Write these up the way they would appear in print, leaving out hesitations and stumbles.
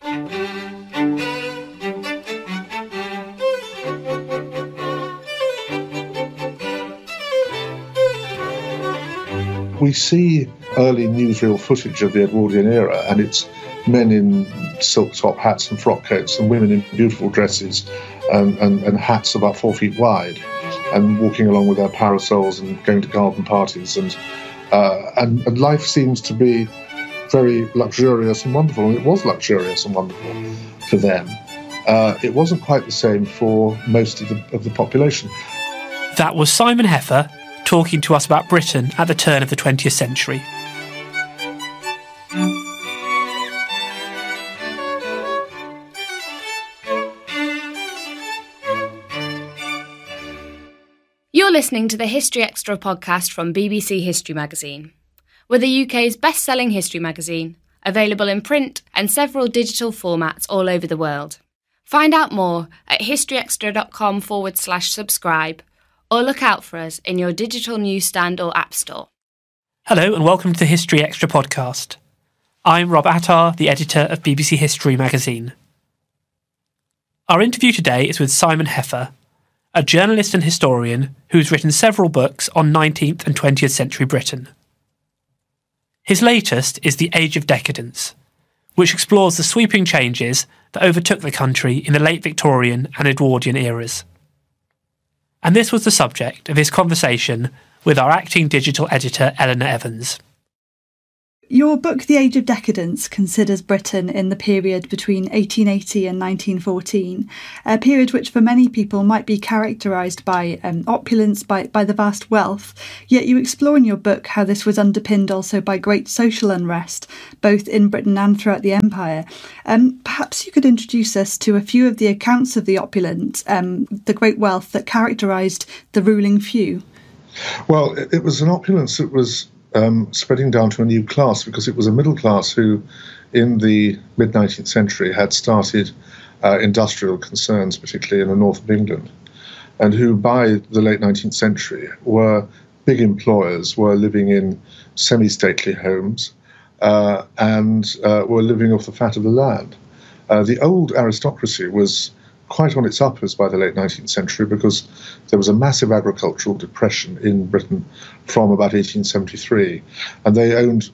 We see early newsreel footage of the Edwardian era, and it's men in silk top hats and frock coats and women in beautiful dresses and hats about 4 feet wide and walking along with their parasols and going to garden parties. And life seems to be very luxurious and wonderful, and it was luxurious and wonderful for them. It wasn't quite the same for most of the population. That was Simon Heffer talking to us about Britain at the turn of the 20th century. You're listening to the History Extra podcast from BBC History Magazine. We're the UK's best-selling history magazine, available in print and several digital formats all over the world. Find out more at historyextra.com/subscribe, or look out for us in your digital newsstand or app store. Hello and welcome to the History Extra podcast. I'm Rob Attar, the editor of BBC History Magazine. Our interview today is with Simon Heffer, a journalist and historian who's written several books on 19th and 20th century Britain. His latest is The Age of Decadence, which explores the sweeping changes that overtook the country in the late Victorian and Edwardian eras. And this was the subject of his conversation with our acting digital editor Eleanor Evans. Your book, The Age of Decadence, considers Britain in the period between 1880 and 1914, a period which for many people might be characterised by opulence, by the vast wealth, yet you explore in your book how this was underpinned also by great social unrest, both in Britain and throughout the empire. Perhaps you could introduce us to a few of the accounts of the opulence, the great wealth that characterised the ruling few. Well, it was an opulence that was spreading down to a new class, because it was a middle class who, in the mid-19th century, had started industrial concerns, particularly in the north of England, and who, by the late 19th century, were big employers, were living in semi-stately homes, and were living off the fat of the land. The old aristocracy was quite on its uppers by the late 19th century, because there was a massive agricultural depression in Britain from about 1873, and they owned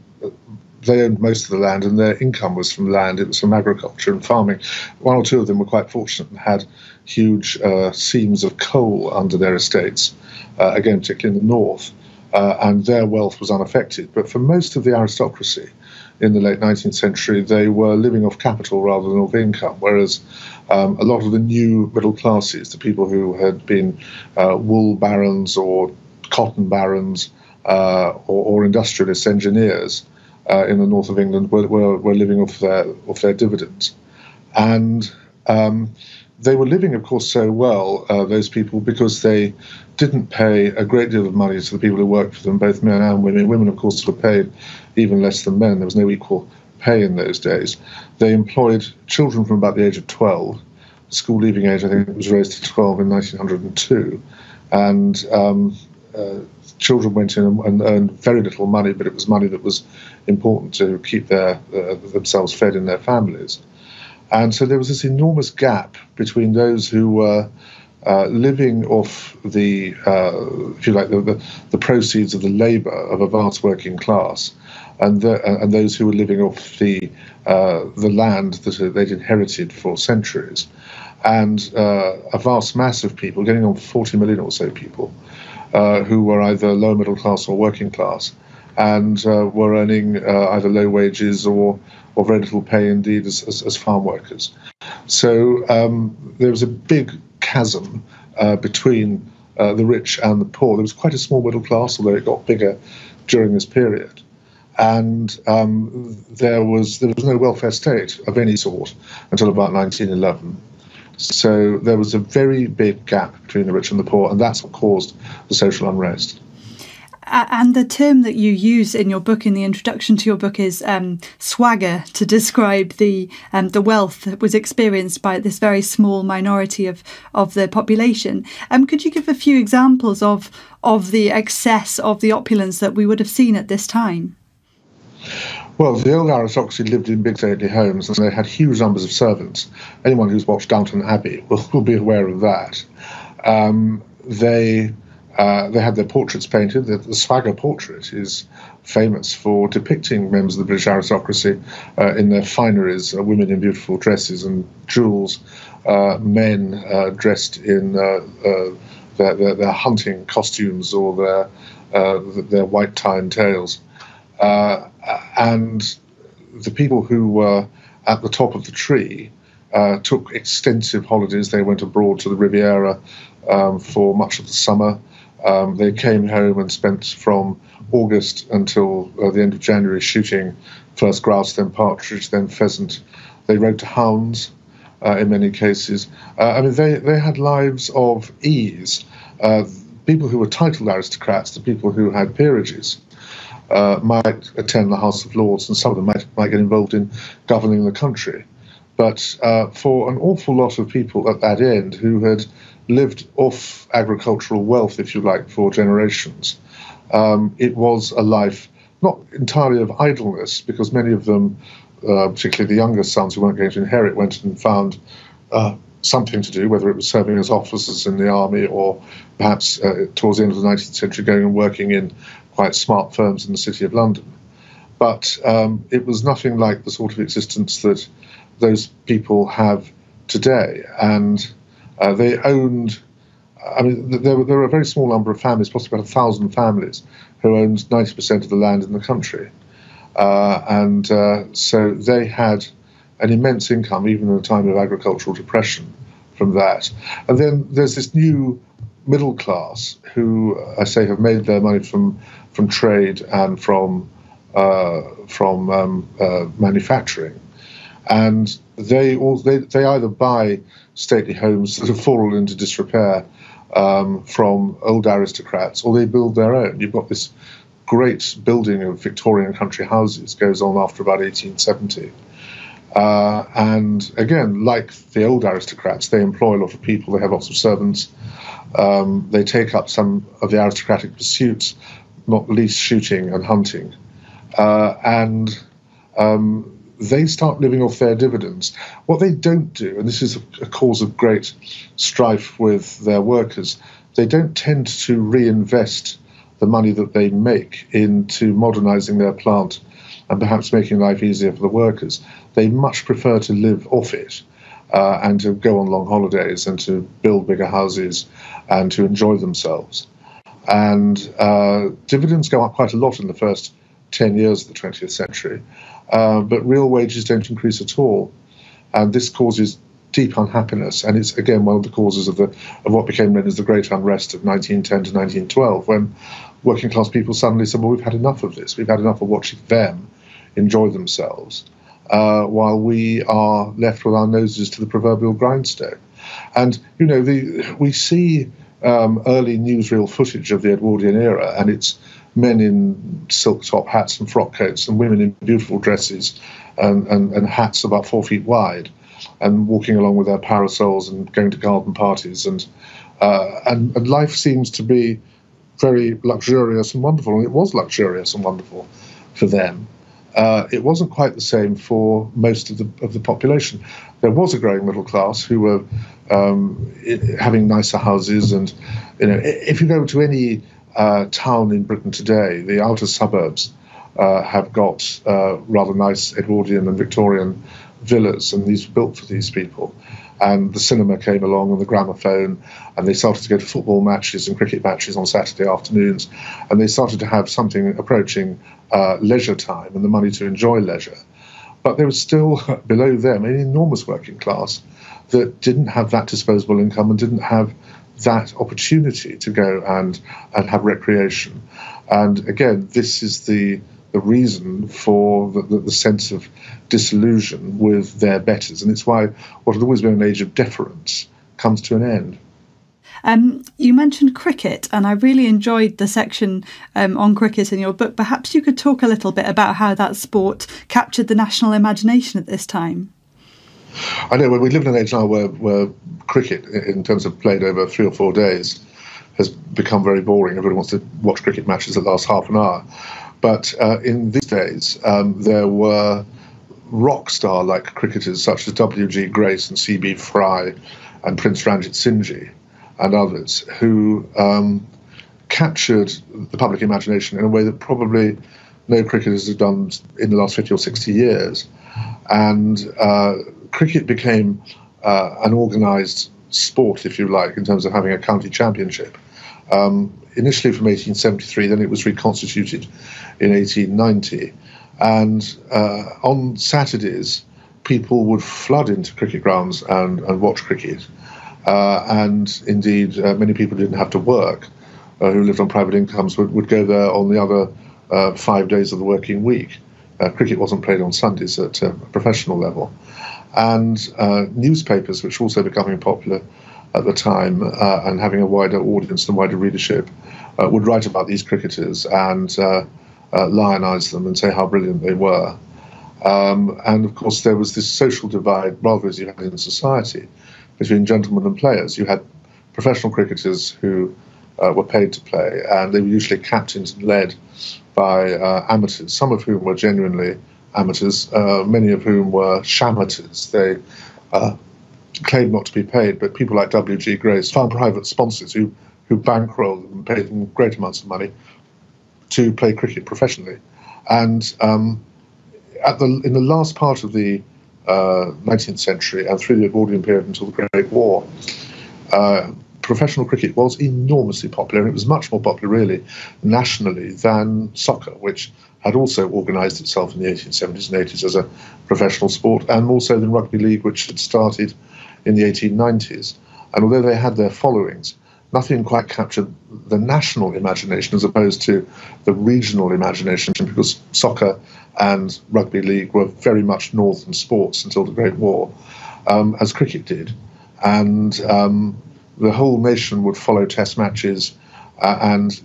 most of the land, and their income was from land. It was from agriculture and farming. One or two of them were quite fortunate and had huge seams of coal under their estates, again, particularly in the north, and their wealth was unaffected. But for most of the aristocracy in the late 19th century, they were living off capital rather than off income, whereas a lot of the new middle classes, the people who had been wool barons or cotton barons or industrialist engineers in the north of England, were living off their dividends. And they were living, of course, so well, those people, because they didn't pay a great deal of money to the people who worked for them, both men and women. Women, of course, were paid even less than men. There was no equal pay in those days. They employed children from about the age of 12. The school leaving age, I think, was raised to 12 in 1902. And children went in and earned very little money, but it was money that was important to keep themselves fed in their families. And so there was this enormous gap between those who were living off the, if you like, the proceeds of the labour of a vast working class, and those who were living off the land that they'd inherited for centuries, and a vast mass of people, getting on 40 million or so people, who were either lower middle class or working class, and were earning either low wages or very little pay indeed as farm workers. So there was a big chasm between the rich and the poor. There was quite a small middle class, although it got bigger during this period. And there was no welfare state of any sort until about 1911. So there was a very big gap between the rich and the poor, and that's what caused the social unrest. And the term that you use in your book, in the introduction to your book, is swagger, to describe the wealth that was experienced by this very small minority of the population. Could you give a few examples of the excess of the opulence that we would have seen at this time? Well, the old aristocracy lived in big stately homes, and they had huge numbers of servants. Anyone who's watched Downton Abbey will be aware of that. They had their portraits painted. The Swagger portrait is famous for depicting members of the British aristocracy in their fineries, women in beautiful dresses and jewels, men dressed in their hunting costumes or their white tie and tails. And the people who were at the top of the tree took extensive holidays. They went abroad to the Riviera for much of the summer. They came home and spent from August until the end of January shooting first grouse, then partridge, then pheasant. They rode to hounds in many cases. They had lives of ease. People who were titled aristocrats, the people who had peerages, might attend the House of Lords, and some of them might get involved in governing the country. But for an awful lot of people at that end who had lived off agricultural wealth, if you like, for generations, it was a life not entirely of idleness, because many of them, particularly the younger sons who weren't going to inherit, went and found something to do, whether it was serving as officers in the army or perhaps towards the end of the 19th century going and working in quite smart firms in the City of London. But it was nothing like the sort of existence that those people have today. And they owned, there were a very small number of families, possibly about 1,000 families, who owned 90% of the land in the country. So they had an immense income, even in a time of agricultural depression, from that. And then there's this new middle class who, I say, have made their money from trade and from manufacturing, and they either buy stately homes that have fallen into disrepair from old aristocrats, or they build their own. You've got this great building of Victorian country houses, goes on after about 1870. And again, like the old aristocrats, they employ a lot of people, they have lots of servants, they take up some of the aristocratic pursuits, not least shooting and hunting, and they start living off their dividends. What they don't do, and this is a cause of great strife with their workers, they don't tend to reinvest the money that they make into modernising their plant and perhaps making life easier for the workers. They much prefer to live off it and to go on long holidays and to build bigger houses and to enjoy themselves. And dividends go up quite a lot in the first 10 years of the 20th century, but real wages don't increase at all. And this causes deep unhappiness, and it's again one of the causes of what became known as the Great Unrest of 1910 to 1912, when working class people suddenly said, well, we've had enough of this, we've had enough of watching them enjoy themselves, while we are left with our noses to the proverbial grindstone. And, you know, we see early newsreel footage of the Edwardian era, and it's men in silk top hats and frock coats and women in beautiful dresses and hats about 4 feet wide, and walking along with their parasols and going to garden parties, and life seems to be very luxurious and wonderful, and it was luxurious and wonderful for them. It wasn't quite the same for most of the population. There was a growing middle class who were having nicer houses, and if you go to any town in Britain today, the outer suburbs have got rather nice Edwardian and Victorian villas, and these were built for these people. And the cinema came along, and the gramophone, and they started to go to football matches and cricket matches on Saturday afternoons, and they started to have something approaching leisure time and the money to enjoy leisure. But there was still below them an enormous working class that didn't have that disposable income and didn't have that opportunity to go and have recreation. And again, this is the reason for the sense of disillusion with their betters, and it's why what had always been an age of deference comes to an end. You mentioned cricket, and I really enjoyed the section on cricket in your book. Perhaps you could talk a little bit about how that sport captured the national imagination at this time. I know we live in an age now where cricket, in terms of played over 3 or 4 days, has become very boring. Everyone wants to watch cricket matches that last half an hour. But in these days, there were rock star-like cricketers such as W.G. Grace and C.B. Fry and Prince Ranjit Singh and others who captured the public imagination in a way that probably no cricketers have done in the last 50 or 60 years. And cricket became an organised sport, if you like, in terms of having a county championship. Initially from 1873, then it was reconstituted in 1890. And on Saturdays, people would flood into cricket grounds and watch cricket. And indeed, many people who didn't have to work, who lived on private incomes, would go there on the other 5 days of the working week. Cricket wasn't played on Sundays at a professional level. And newspapers, which were also becoming popular at the time and having a wider audience and wider readership, would write about these cricketers and lionize them and say how brilliant they were. And of course, there was this social divide, rather as you had in society, between gentlemen and players. You had professional cricketers who were paid to play, and they were usually captained and led by amateurs, some of whom were genuinely amateurs, many of whom were shamateurs. They claimed not to be paid, but people like W.G. Grace found private sponsors who bankrolled them and paid them great amounts of money to play cricket professionally. And in the last part of the 19th century and through the Edwardian period until the Great War, professional cricket was enormously popular, and it was much more popular, really, nationally than soccer, which had also organised itself in the 1870s and 80s as a professional sport, and more so than rugby league, which had started in the 1890s. And although they had their followings, nothing quite captured the national imagination as opposed to the regional imagination, because soccer and rugby league were very much northern sports until the Great War, as cricket did. And the whole nation would follow test matches, and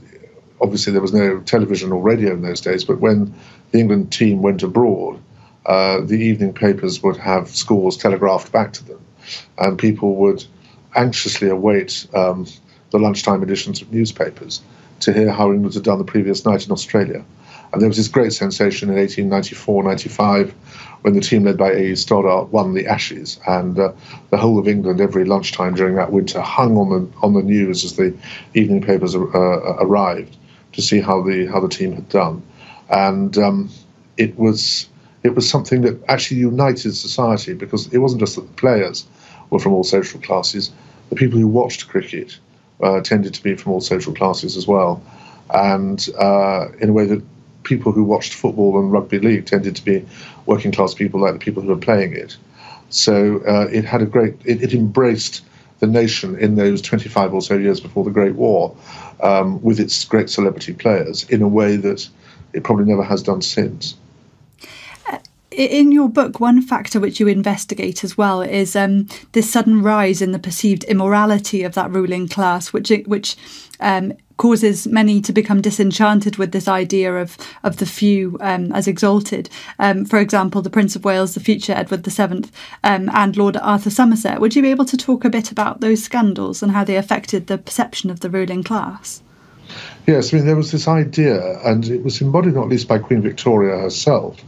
obviously there was no television or radio in those days, but when the England team went abroad, the evening papers would have scores telegraphed back to them, and people would anxiously await the lunchtime editions of newspapers to hear how England had done the previous night in Australia. And there was this great sensation in 1894-95 when the team led by A.E. Stoddart won the Ashes, and the whole of England every lunchtime during that winter hung on the news as the evening papers arrived to see how the team had done. And it was something that actually united society, because it wasn't just that the players were from all social classes. The people who watched cricket tended to be from all social classes as well, and in a way that people who watched football and rugby league tended to be working class people like the people who were playing it. So it had it embraced the nation in those 25 or so years before the Great War, with its great celebrity players, in a way that it probably never has done since. In your book, one factor which you investigate as well is this sudden rise in the perceived immorality of that ruling class, which causes many to become disenchanted with this idea of the few as exalted. For example, the Prince of Wales, the future Edward VII, and Lord Arthur Somerset. Would you be able to talk a bit about those scandals and how they affected the perception of the ruling class? Yes, I mean, there was this idea, and it was embodied not least by Queen Victoria herself,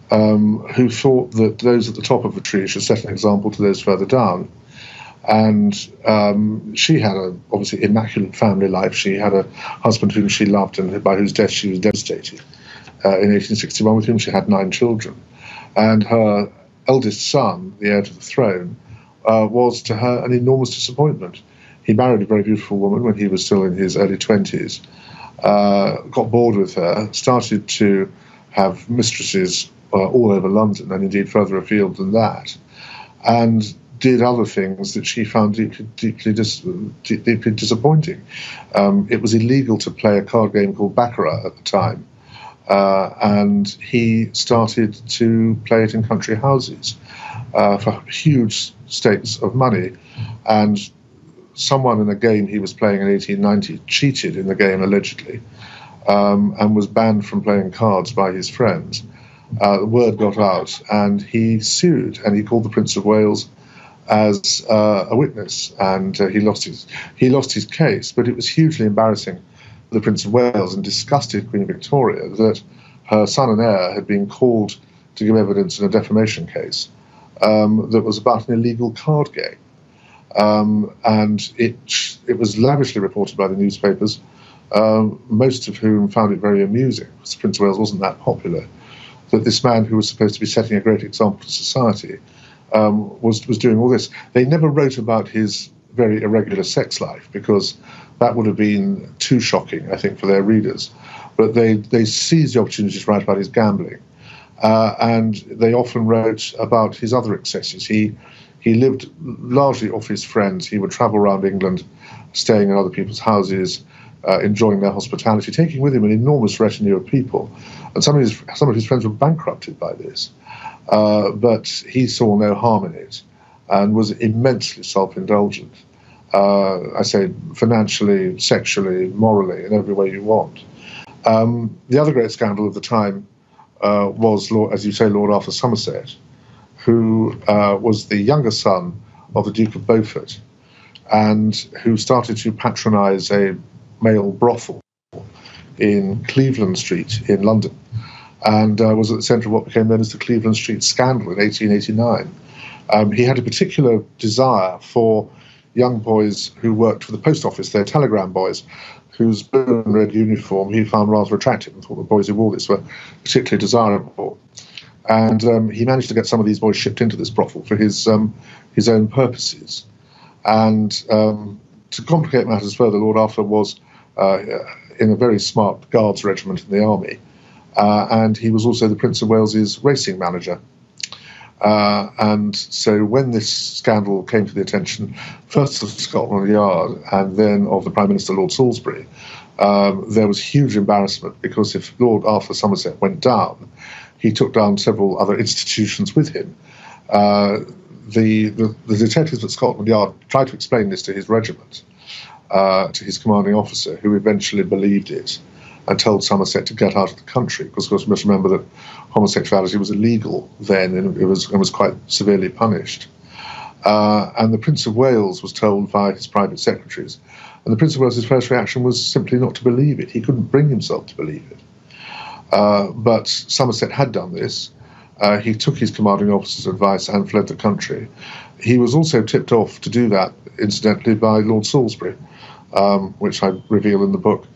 who thought that those at the top of the tree should set an example to those further down. And she had obviously immaculate family life. She had a husband whom she loved and by whose death she was devastated in 1861, with whom she had 9 children. And her eldest son, the heir to the throne, was to her an enormous disappointment. He married a very beautiful woman when he was still in his early 20s, got bored with her, started to have mistresses all over London, and indeed further afield than that, and did other things that she found deeply disappointing. It was illegal to play a card game called baccarat at the time, and he started to play it in country houses for huge stakes of money. And someone in a game he was playing in 1890 cheated in the game, allegedly, and was banned from playing cards by his friends. The word got out, and he sued, and he called the Prince of Wales as a witness, and he lost his case. But it was hugely embarrassing the Prince of Wales and disgusted Queen Victoria that her son and heir had been called to give evidence in a defamation case that was about an illegal card game. And it was lavishly reported by the newspapers, most of whom found it very amusing, because the Prince of Wales wasn't that popular, that this man who was supposed to be setting a great example to society was doing all this. They never wrote about his very irregular sex life, because that would have been too shocking, I think, for their readers. But they seized the opportunity to write about his gambling. And they often wrote about his other excesses. He lived largely off his friends. He would travel around England, staying in other people's houses, enjoying their hospitality, taking with him an enormous retinue of people. And some of his friends were bankrupted by this. But he saw no harm in it and was immensely self-indulgent. I say financially, sexually, morally, in every way you want. The other great scandal of the time was, as you say, Lord Arthur Somerset, who was the younger son of the Duke of Beaufort, and who started to patronise a male brothel in Cleveland Street in London, and was at the centre of what became known as the Cleveland Street Scandal in 1889. He had a particular desire for young boys who worked for the post office, their telegram boys, whose blue and red uniform he found rather attractive and thought the boys who wore this were particularly desirable. And he managed to get some of these boys shipped into this brothel for his own purposes. And to complicate matters further, Lord Arthur was in a very smart guards regiment in the army, and he was also the Prince of Wales's racing manager. And so when this scandal came to the attention, first of Scotland Yard and then of the Prime Minister, Lord Salisbury, there was huge embarrassment, because if Lord Arthur Somerset went down, he took down several other institutions with him. The detectives at Scotland Yard tried to explain this to his regiment, to his commanding officer, who eventually believed it and told Somerset to get out of the country, because, of course, we must remember that homosexuality was illegal then, and it was quite severely punished. And the Prince of Wales was told via his private secretaries, and the Prince of Wales's first reaction was simply not to believe it. He couldn't bring himself to believe it. But Somerset had done this. He took his commanding officer's advice and fled the country. He was also tipped off to do that, incidentally, by Lord Salisbury, which I reveal in the book.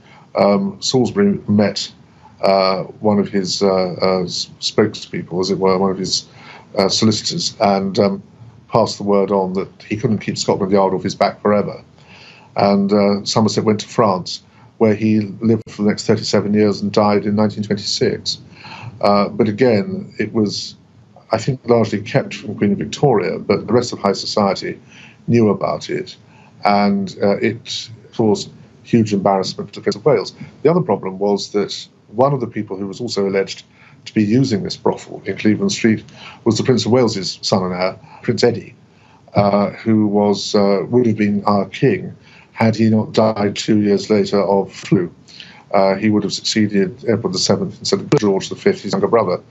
Salisbury met one of his spokespeople, as it were, one of his solicitors, and passed the word on that he couldn't keep Scotland Yard off his back forever. And Somerset went to France, where he lived for the next 37 years and died in 1926. But again, it was, I think, largely kept from Queen Victoria, but the rest of high society knew about it, and it caused huge embarrassment to the Prince of Wales. The other problem was that one of the people who was also alleged to be using this brothel in Cleveland Street was the Prince of Wales's son and heir, Prince Eddie, who would have been our king had he not died 2 years later of flu. He would have succeeded Edward VII instead of George V, his younger brother.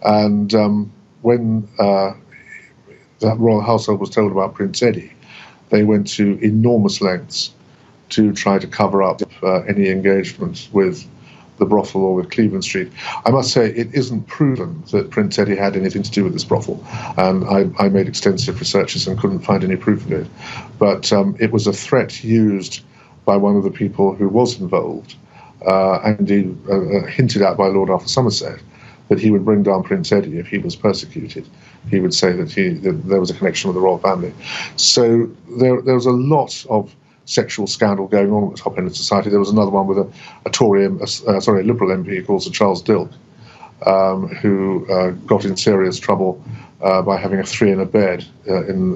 And when that royal household was told about Prince Eddie, they went to enormous lengths to try to cover up any engagement with the brothel or with Cleveland Street. I must say, it isn't proven that Prince Eddie had anything to do with this brothel, and I made extensive researches and couldn't find any proof of it. But it was a threat used by one of the people who was involved, and indeed hinted at by Lord Arthur Somerset, that he would bring down Prince Eddie if he was persecuted. He would say that there was a connection with the royal family. So there was a lot of sexual scandal going on at the top end of society. There was another one with a Liberal MP called Sir Charles Dilke, who got in serious trouble by having a three in a bed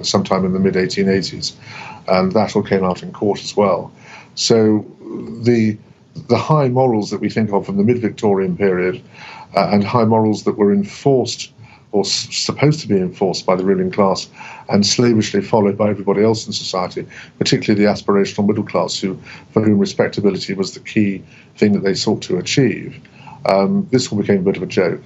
sometime in the mid-1880s, and that all came out in court as well. So the high morals that we think of from the mid-Victorian period, and high morals that were enforced or supposed to be enforced by the ruling class and slavishly followed by everybody else in society, particularly the aspirational middle class, for whom respectability was the key thing that they sought to achieve. This all became a bit of a joke.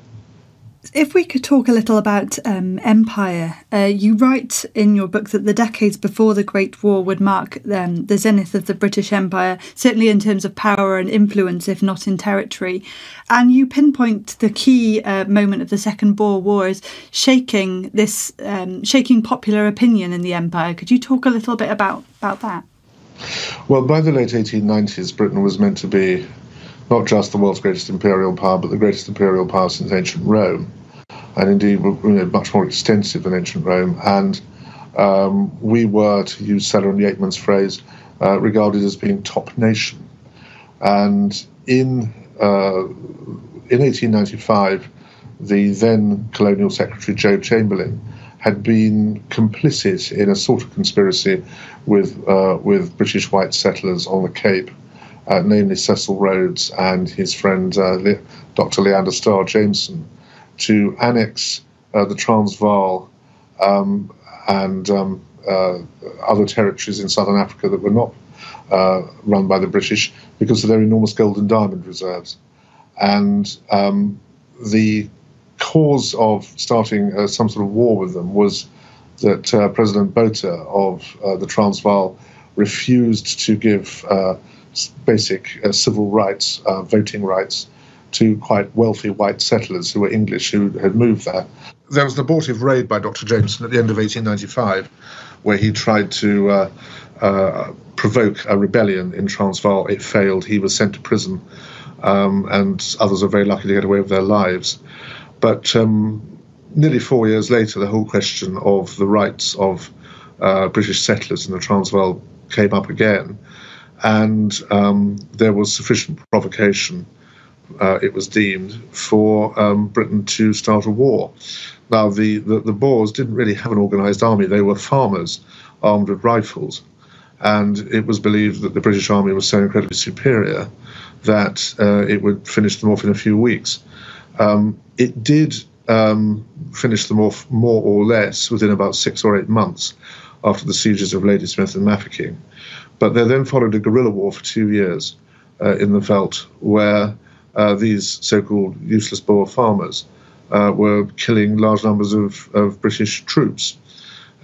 If we could talk a little about empire, you write in your book that the decades before the Great War would mark the zenith of the British Empire, certainly in terms of power and influence, if not in territory. And you pinpoint the key moment of the Second Boer War as shaking popular opinion in the empire. Could you talk a little bit about that? Well, by the late 1890s, Britain was meant to be not just the world's greatest imperial power, but the greatest imperial power since ancient Rome, and indeed much more extensive than ancient Rome. And we were, to use Seller and Yateman's phrase, regarded as being top nation. And in 1895, the then colonial secretary, Joe Chamberlain, had been complicit in a sort of conspiracy with British white settlers on the Cape, namely Cecil Rhodes and his friend Dr. Leander Starr Jameson, to annex the Transvaal and other territories in southern Africa that were not run by the British because of their enormous gold and diamond reserves. And the cause of starting some sort of war with them was that President Botha of the Transvaal refused to give basic civil rights, voting rights, to quite wealthy white settlers who were English who had moved there. There was an abortive raid by Dr. Jameson at the end of 1895 where he tried to provoke a rebellion in Transvaal. It failed. He was sent to prison, and others were very lucky to get away with their lives. But nearly 4 years later, the whole question of the rights of British settlers in the Transvaal came up again, and there was sufficient provocation, it was deemed, for Britain to start a war. Now, the Boers didn't really have an organised army. They were farmers armed with rifles, and it was believed that the British army was so incredibly superior that it would finish them off in a few weeks. It did finish them off more or less within about 6 or 8 months after the sieges of Ladysmith and Mafeking. But there then followed a guerrilla war for 2 years in the veldt, where these so-called useless Boer farmers were killing large numbers of British troops.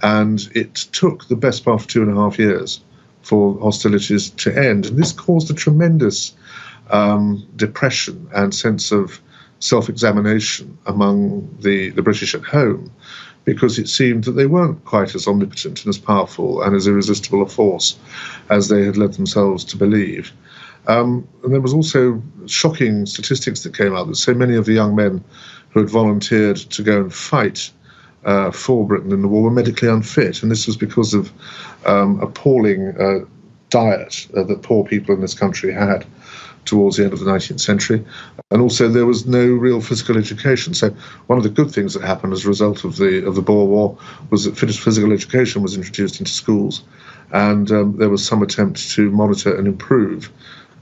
And it took the best part of 2.5 years for hostilities to end. And this caused a tremendous depression and sense of self-examination among the British at home, because it seemed that they weren't quite as omnipotent and as powerful and as irresistible a force as they had led themselves to believe. And there was also shocking statistics that came out that so many of the young men who had volunteered to go and fight for Britain in the war were medically unfit, and this was because of appalling diet that poor people in this country had towards the end of the 19th century. And also there was no real physical education. So one of the good things that happened as a result of the Boer War was that physical education was introduced into schools, and there was some attempt to monitor and improve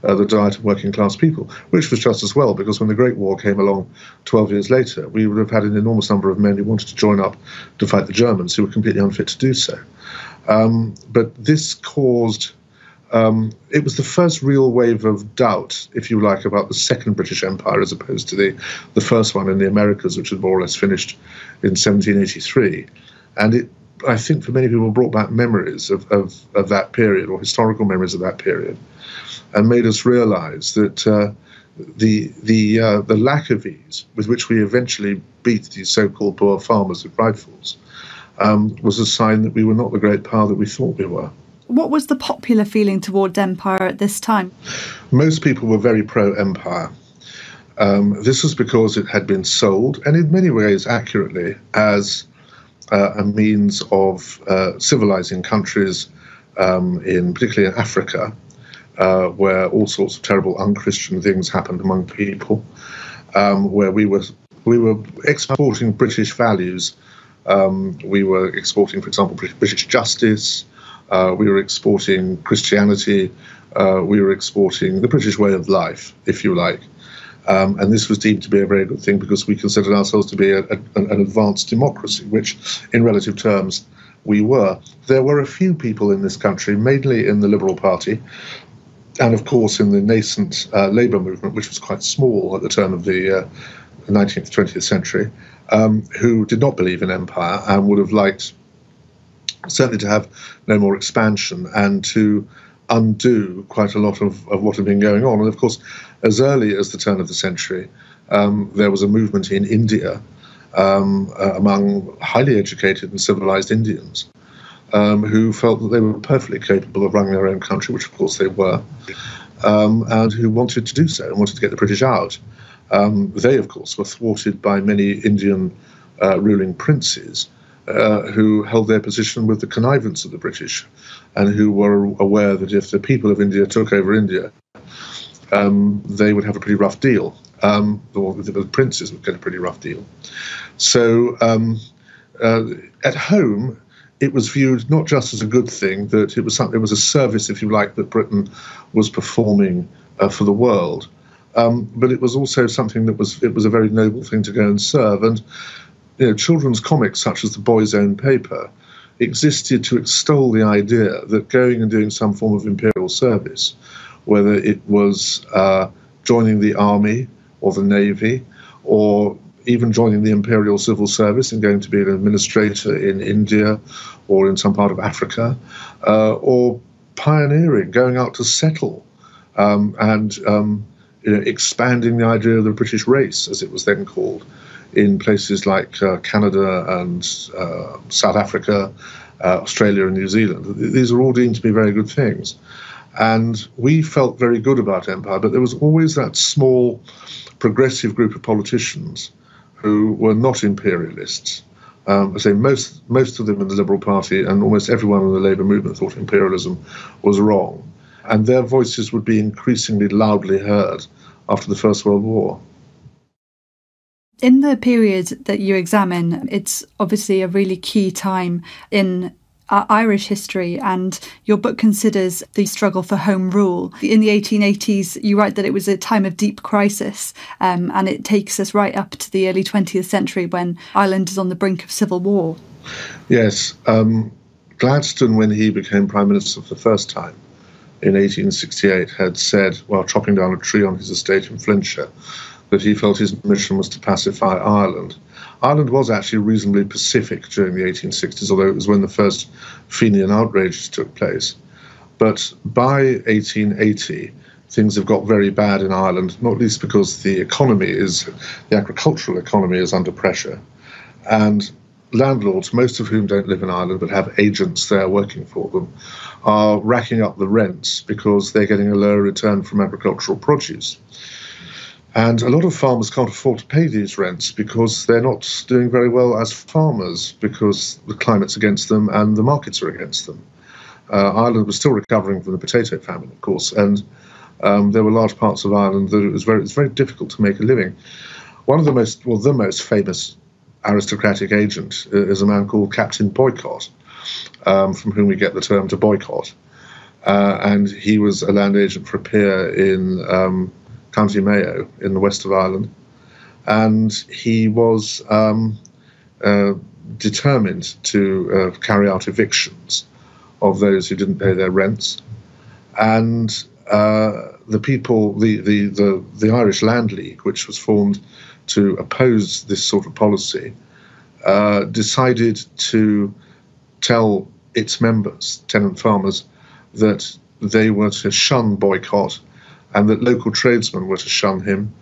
the diet of working class people, which was just as well, because when the Great War came along 12 years later, we would have had an enormous number of men who wanted to join up to fight the Germans who were completely unfit to do so. But this caused it was the first real wave of doubt, if you like, about the Second British Empire as opposed to the first one in the Americas, which had more or less finished in 1783. And it, I think, for many people, brought back memories of that period, or historical memories of that period, and made us realise that the lack of ease with which we eventually beat these so-called Boer farmers with rifles was a sign that we were not the great power that we thought we were. What was the popular feeling towards empire at this time? Most people were very pro-empire. This was because it had been sold, and in many ways accurately, as a means of civilizing countries, particularly in Africa, where all sorts of terrible unchristian things happened among people, where we were exporting British values. We were exporting, for example, British justice. We were exporting Christianity. We were exporting the British way of life, if you like. And this was deemed to be a very good thing because we considered ourselves to be an advanced democracy, which in relative terms we were. There were a few people in this country, mainly in the Liberal Party, and of course in the nascent Labour movement, which was quite small at the turn of the 19th, 20th century, who did not believe in empire and would have liked certainly to have no more expansion and to undo quite a lot of what had been going on. And of course, as early as the turn of the century, there was a movement in India among highly educated and civilized Indians who felt that they were perfectly capable of running their own country, which of course they were, and who wanted to do so and wanted to get the British out. They, of course, were thwarted by many Indian ruling princes who held their position with the connivance of the British and who were aware that if the people of India took over India, they would have a pretty rough deal. The princes would get a pretty rough deal. So at home, it was viewed not just as a good thing, that it was something, it was a service, if you like, that Britain was performing for the world. But it was also something that was a very noble thing to go and serve. And children's comics such as The Boy's Own Paper existed to extol the idea that going and doing some form of imperial service, whether it was joining the army or the navy, or even joining the imperial civil service and going to be an administrator in India or in some part of Africa, or pioneering, going out to settle and expanding the idea of the British race, as it was then called, in places like Canada and South Africa, Australia and New Zealand. These are all deemed to be very good things. And we felt very good about empire, but there was always that small progressive group of politicians who were not imperialists. I say most of them in the Liberal Party and almost everyone in the Labour movement thought imperialism was wrong. And their voices would be increasingly loudly heard after the First World War. In the period that you examine, it's obviously a really key time in Irish history, and your book considers the struggle for home rule. In the 1880s, you write that it was a time of deep crisis, and it takes us right up to the early 20th century when Ireland is on the brink of civil war. Yes. Gladstone, when he became Prime Minister for the first time in 1868, had said, while chopping down a tree on his estate in Flintshire, that he felt his mission was to pacify Ireland. Ireland was actually reasonably pacific during the 1860s, although it was when the first Fenian outrages took place. But by 1880, things have got very bad in Ireland, not least because the agricultural economy is under pressure. And landlords, most of whom don't live in Ireland but have agents there working for them, are racking up the rents because they're getting a lower return from agricultural produce. And a lot of farmers can't afford to pay these rents because they're not doing very well as farmers because the climate's against them and the markets are against them. Ireland was still recovering from the potato famine, of course, and there were large parts of Ireland that it was very difficult to make a living. One of the most famous aristocratic agent is a man called Captain Boycott, from whom we get the term to boycott. And he was a land agent for a peer in County Mayo in the west of Ireland, and he was determined to carry out evictions of those who didn't pay their rents. And the people, the Irish Land League, which was formed to oppose this sort of policy, decided to tell its members, tenant farmers, that they were to shun boycott and that local tradesmen were to shun him.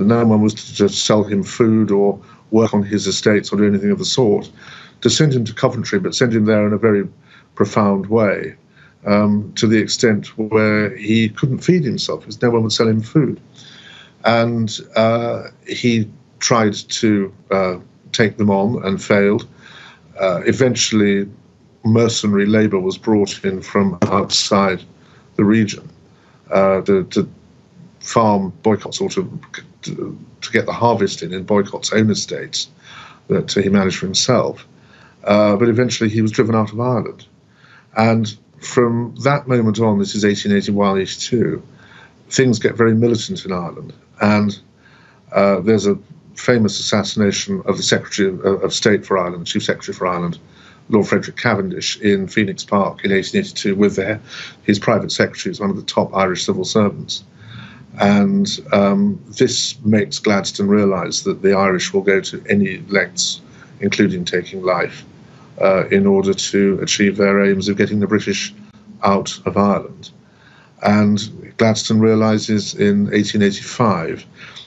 No one was to just sell him food or work on his estates or do anything of the sort. To send him to Coventry, but send him there in a very profound way, to the extent where he couldn't feed himself because no one would sell him food. And he tried to take them on and failed. Eventually, mercenary labour was brought in from outside the region to farm Boycott's, or to get the harvest in Boycott's own estates that he managed for himself. But eventually he was driven out of Ireland. And from that moment on, this is 1881, 82, things get very militant in Ireland. And there's a famous assassination of the Secretary of State for Ireland, Chief Secretary for Ireland, Lord Frederick Cavendish, in Phoenix Park in 1882 with his private secretary, who's one of the top Irish civil servants. And this makes Gladstone realise that the Irish will go to any lengths, including taking life, in order to achieve their aims of getting the British out of Ireland. And Gladstone realises in 1885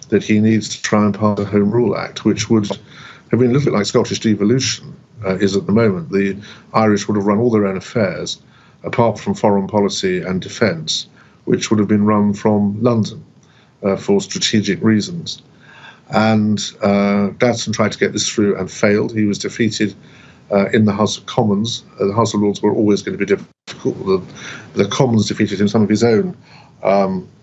that he needs to try and pass a Home Rule Act, which would have been a little bit like Scottish devolution is at the moment. The Irish would have run all their own affairs, apart from foreign policy and defence, which would have been run from London for strategic reasons. And Gladstone tried to get this through and failed. He was defeated in the House of Commons. The House of Lords were always going to be difficult. The Commons defeated him. Some of his own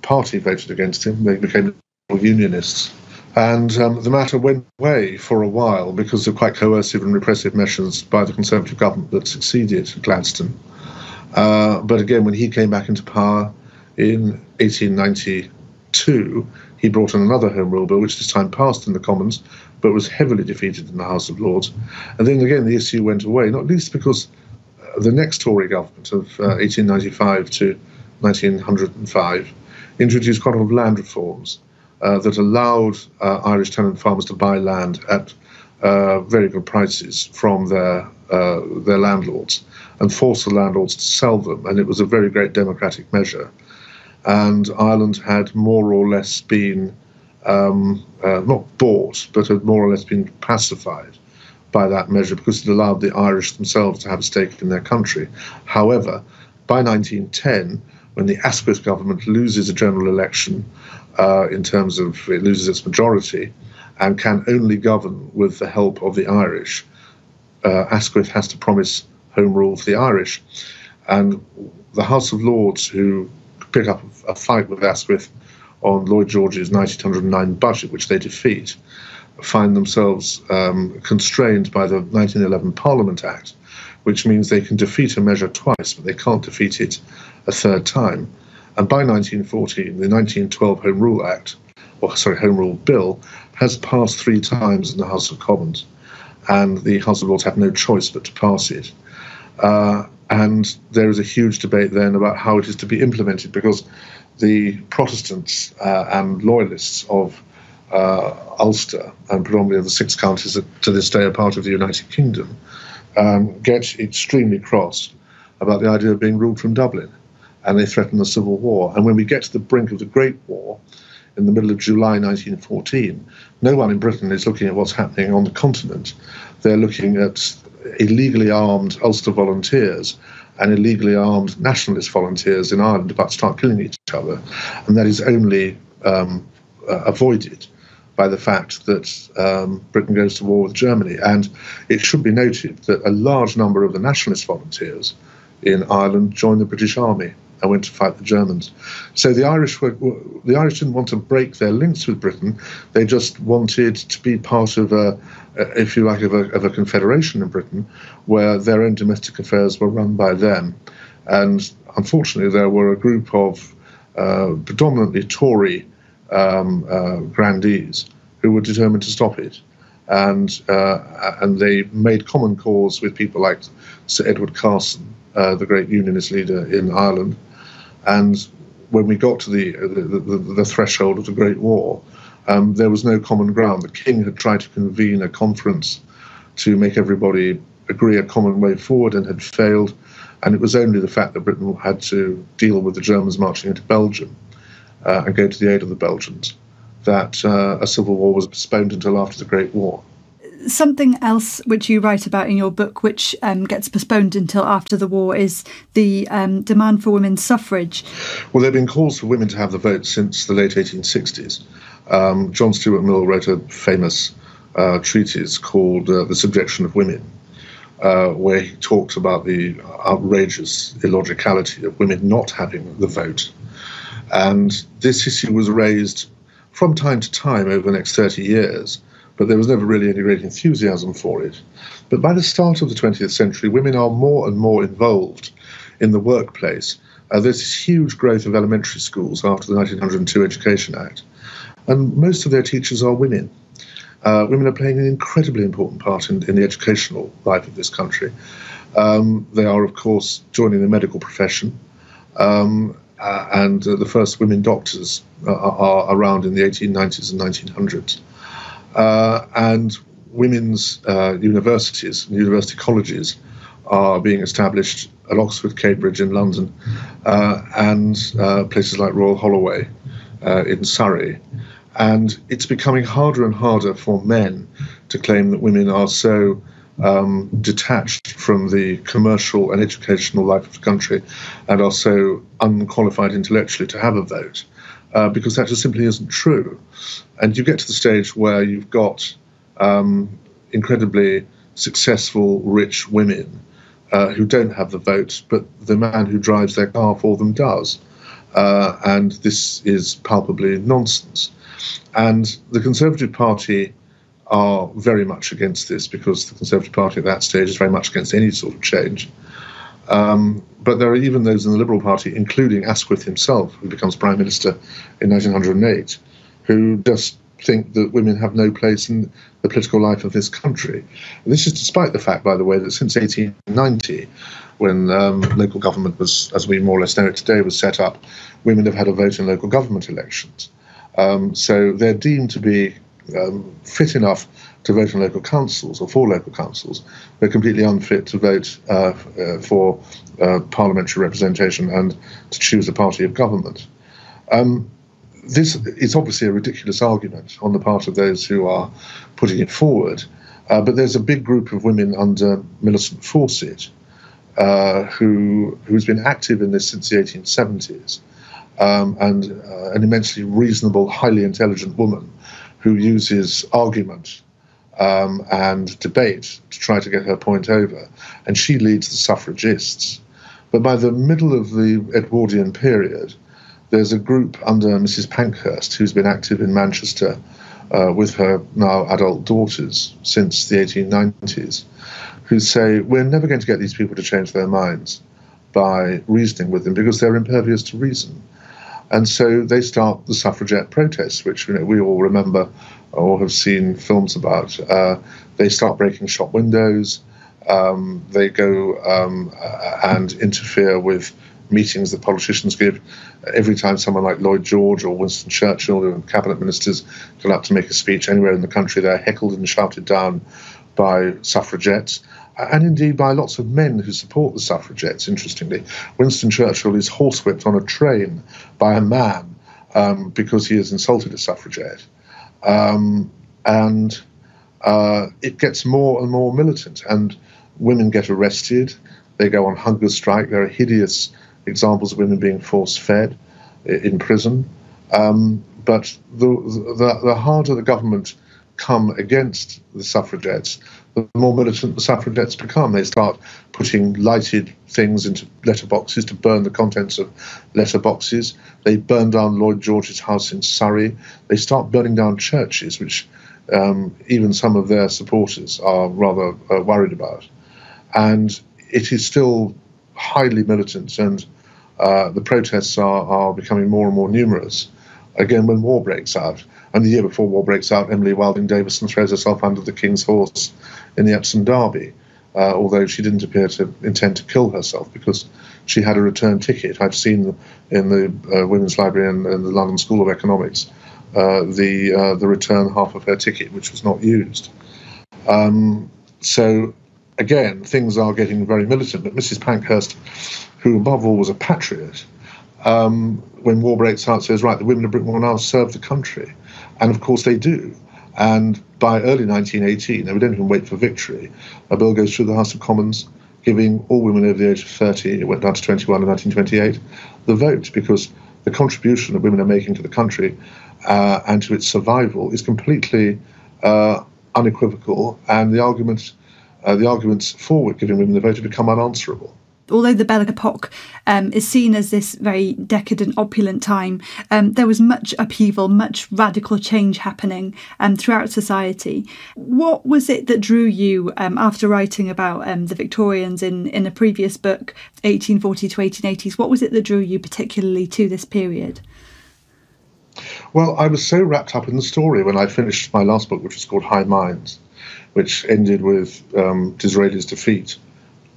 party voted against him. They became unionists. And the matter went away for a while because of quite coercive and repressive measures by the Conservative government that succeeded Gladstone. But again, when he came back into power in 1892, he brought in another Home Rule Bill, which this time passed in the Commons, but was heavily defeated in the House of Lords. And then again, the issue went away, not least because the next Tory government of 1895 to 1905 introduced quite a lot of land reforms that allowed Irish tenant farmers to buy land at very good prices from their landlords and forced the landlords to sell them. And it was a very great democratic measure. And Ireland had more or less been, not bought, but had more or less been pacified by that measure because it allowed the Irish themselves to have a stake in their country. However, by 1910, when the Asquith government loses a general election, in terms of it loses its majority and can only govern with the help of the Irish, Asquith has to promise Home Rule for the Irish. And the House of Lords, who pick up a fight with Asquith on Lloyd George's 1909 budget, which they defeat, find themselves constrained by the 1911 Parliament Act, which means they can defeat a measure twice, but they can't defeat it a third time. And by 1914, the 1912 Home Rule Bill has passed 3 times in the House of Commons, and the House of Lords have no choice but to pass it. And there is a huge debate then about how it is to be implemented, because the Protestants and Loyalists of Ulster, and predominantly of the 6 counties that to this day are part of the United Kingdom, get extremely cross about the idea of being ruled from Dublin, and they threaten a civil war. And when we get to the brink of the Great War, in the middle of July 1914, no one in Britain is looking at what's happening on the continent. They're looking at illegally armed Ulster volunteers and illegally armed nationalist volunteers in Ireland about to start killing each other. And that is only avoided by the fact that Britain goes to war with Germany. And it should be noted that a large number of the nationalist volunteers in Ireland joined the British Army and went to fight the Germans. So the Irish didn't want to break their links with Britain. They just wanted to be part of a confederation in Britain where their own domestic affairs were run by them. And unfortunately, there were a group of predominantly Tory grandees who were determined to stop it. And they made common cause with people like Sir Edward Carson, the great unionist leader in Ireland. And when we got to the threshold of the Great War, there was no common ground. The king had tried to convene a conference to make everybody agree a common way forward and had failed. And it was only the fact that Britain had to deal with the Germans marching into Belgium and go to the aid of the Belgians that a civil war was postponed until after the Great War. Something else which you write about in your book, which gets postponed until after the war, is the demand for women's suffrage. Well, there have been calls for women to have the vote since the late 1860s. John Stuart Mill wrote a famous treatise called The Subjection of Women, where he talks about the outrageous illogicality of women not having the vote. And this issue was raised from time to time over the next 30 years, but there was never really any great enthusiasm for it. But by the start of the 20th century, women are more and more involved in the workplace. There's this huge growth of elementary schools after the 1902 Education Act, and most of their teachers are women. Women are playing an incredibly important part in the educational life of this country. They are, of course, joining the medical profession, and the first women doctors are around in the 1890s and 1900s. And women's universities and university colleges are being established at Oxford, Cambridge in London, and places like Royal Holloway in Surrey. And it's becoming harder and harder for men to claim that women are so detached from the commercial and educational life of the country and are so unqualified intellectually to have a vote, because that just simply isn't true. And you get to the stage where you've got incredibly successful, rich women who don't have the vote, but the man who drives their car for them does. And this is palpably nonsense. And the Conservative Party are very much against this, because the Conservative Party at that stage is very much against any sort of change. But there are even those in the Liberal Party, including Asquith himself, who becomes Prime Minister in 1908, who just think that women have no place in the political life of this country. And this is despite the fact, by the way, that since 1890, when local government was, as we more or less know it today, was set up, women have had a vote in local government elections. So they're deemed to be fit enough to vote in local councils or for local councils. They're completely unfit to vote for parliamentary representation and to choose a party of government. This is obviously a ridiculous argument on the part of those who are putting it forward, but there's a big group of women under Millicent Fawcett who's been active in this since the 1870s, and an immensely reasonable, highly intelligent woman who uses argument and debate to try to get her point over, and she leads the suffragists. But by the middle of the Edwardian period, there's a group under Mrs. Pankhurst who's been active in Manchester with her now adult daughters since the 1890s, who say, we're never going to get these people to change their minds by reasoning with them because they're impervious to reason. And so they start the suffragette protests, which we all remember or have seen films about. They start breaking shop windows. They go and interfere with meetings that politicians give. Every time someone like Lloyd George or Winston Churchill and cabinet ministers go out to make a speech anywhere in the country, they're heckled and shouted down by suffragettes, and indeed by lots of men who support the suffragettes, interestingly. Winston Churchill is horsewhipped on a train by a man because he has insulted a suffragette. And it gets more and more militant, and women get arrested. They go on hunger strike. There are hideous examples of women being force-fed in prison. But the harder the government come against the suffragettes, the more militant the suffragettes become. They start putting lighted things into letterboxes to burn the contents of letterboxes. They burn down Lloyd George's house in Surrey. They start burning down churches, which even some of their supporters are rather worried about. And it is still highly militant, and the protests are becoming more and more numerous. Again, when war breaks out, and the year before war breaks out, Emily Wilding Davison throws herself under the King's horse in the Epsom Derby, although she didn't appear to intend to kill herself because she had a return ticket. I've seen in the Women's Library and the London School of Economics the return half of her ticket, which was not used. So, again, things are getting very militant, but Mrs. Pankhurst, who above all was a patriot, when war breaks out, says, right, the women of Britain will now serve the country. And of course they do. And by early 1918, they don't even wait for victory, a bill goes through the House of Commons giving all women over the age of 30, it went down to 21 in 1928, the vote, because the contribution that women are making to the country and to its survival is completely unequivocal, and the arguments for giving women the vote have become unanswerable. Although the Belle Epoque is seen as this very decadent, opulent time, there was much upheaval, much radical change happening throughout society. What was it that drew you, after writing about the Victorians in a previous book, 1840 to 1880s, what was it that drew you particularly to this period? Well, I was so wrapped up in the story when I finished my last book, which was called High Minds, which ended with Disraeli's defeat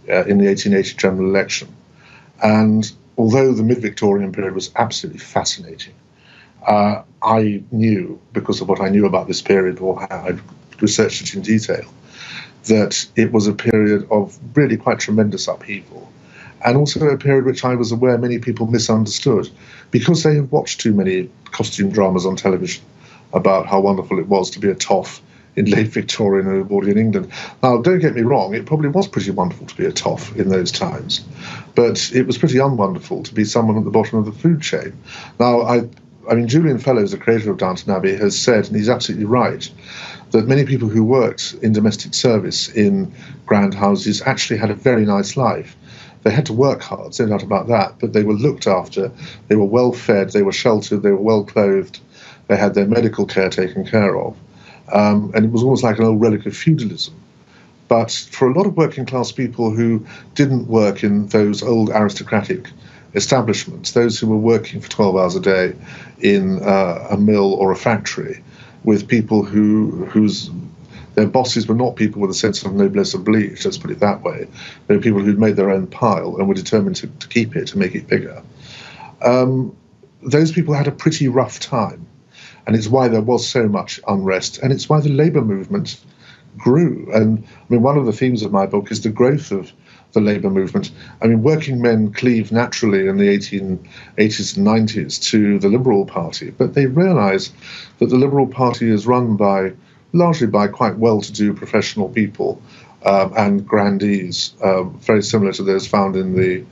in the 1880 general election. And although the mid-Victorian period was absolutely fascinating, I knew, because of what I knew about this period or how I'd researched it in detail, that it was a period of really quite tremendous upheaval, and also a period which I was aware many people misunderstood because they have watched too many costume dramas on television about how wonderful it was to be a toff in late Victorian and Edwardian England. Now, don't get me wrong, it probably was pretty wonderful to be a toff in those times, but it was pretty unwonderful to be someone at the bottom of the food chain. Now, I mean, Julian Fellowes, the creator of Downton Abbey, has said, and he's absolutely right, that many people who worked in domestic service in grand houses actually had a very nice life. They had to work hard, there's no doubt about that, but they were looked after, they were well fed, they were sheltered, they were well clothed, they had their medical care taken care of. And it was almost like an old relic of feudalism. But for a lot of working class people who didn't work in those old aristocratic establishments, those who were working for 12 hours a day in a mill or a factory, with people whose their bosses were not people with a sense of noblesse oblige, let's put it that way. They were people who'd made their own pile and were determined to keep it, to make it bigger. Those people had a pretty rough time. And it's why there was so much unrest, and it's why the labour movement grew. And I mean, one of the themes of my book is the growth of the labour movement. I mean, working men cleaved naturally in the 1880s and 90s to the Liberal Party, but they realise that the Liberal Party is run largely by quite well-to-do professional people and grandees, very similar to those found in the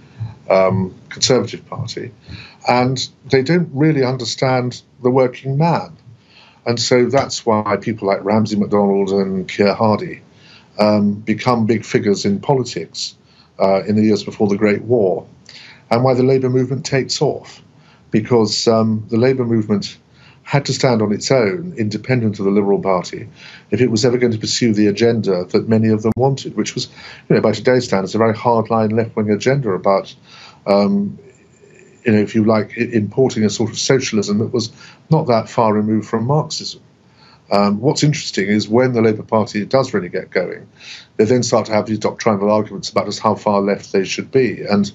Conservative Party. And they don't really understand the working man. And so that's why people like Ramsay MacDonald and Keir Hardie become big figures in politics in the years before the Great War, and why the labour movement takes off, because the labour movement had to stand on its own, independent of the Liberal Party, if it was ever going to pursue the agenda that many of them wanted, which was, by today's standards, a very hardline left-wing agenda about if you like, importing a sort of socialism that was not that far removed from Marxism. What's interesting is when the Labour Party does really get going, they then start to have these doctrinal arguments about just how far left they should be. And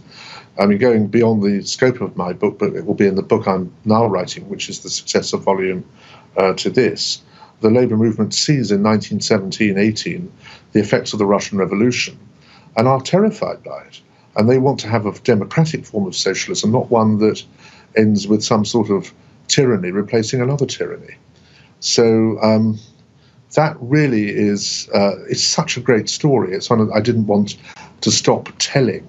I mean, going beyond the scope of my book, but it will be in the book I'm now writing, which is the successor volume to this, the Labour movement sees in 1917-18 the effects of the Russian Revolution and are terrified by it. And they want to have a democratic form of socialism, not one that ends with some sort of tyranny replacing another tyranny. So that really is, it's such a great story. It's one I didn't want to stop telling.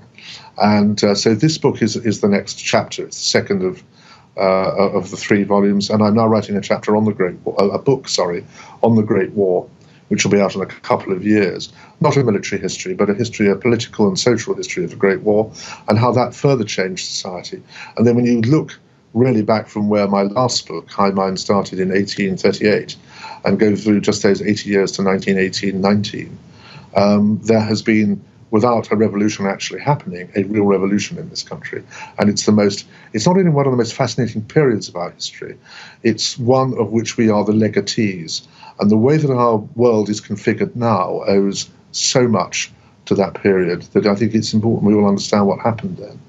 And so this book is the next chapter. It's the second of the 3 volumes. And I'm now writing a chapter on the on the Great War, which will be out in a couple of years. Not a military history, but a political and social history of the Great War and how that further changed society. And then when you look really back from where my last book, High Mind, started in 1838 and go through just those 80 years to 1918-19, there has been, without a revolution actually happening, a real revolution in this country. And it's not only one of the most fascinating periods of our history, it's one of which we are the legatees. And the way that our world is configured now owes so much to that period that I think it's important we all understand what happened then.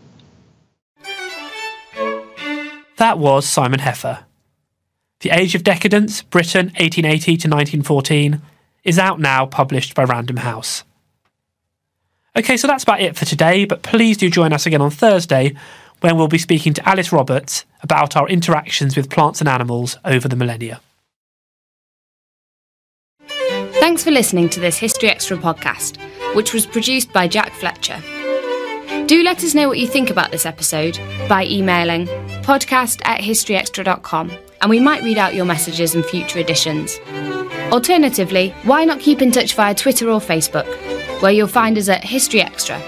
That was Simon Heffer. The Age of Decadence, Britain 1880 to 1914, is out now, published by Random House. OK, so that's about it for today, but please do join us again on Thursday when we'll be speaking to Alice Roberts about our interactions with plants and animals over the millennia. Thanks for listening to this History Extra podcast, which was produced by Jack Fletcher. Do let us know what you think about this episode by emailing podcast@historyextra.com, and we might read out your messages in future editions. Alternatively, why not keep in touch via Twitter or Facebook, where you'll find us at History Extra.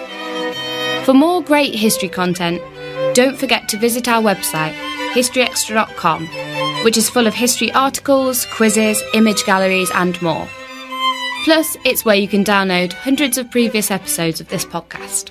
For more great history content, don't forget to visit our website, historyextra.com, which is full of history articles, quizzes, image galleries and more. Plus, it's where you can download hundreds of previous episodes of this podcast.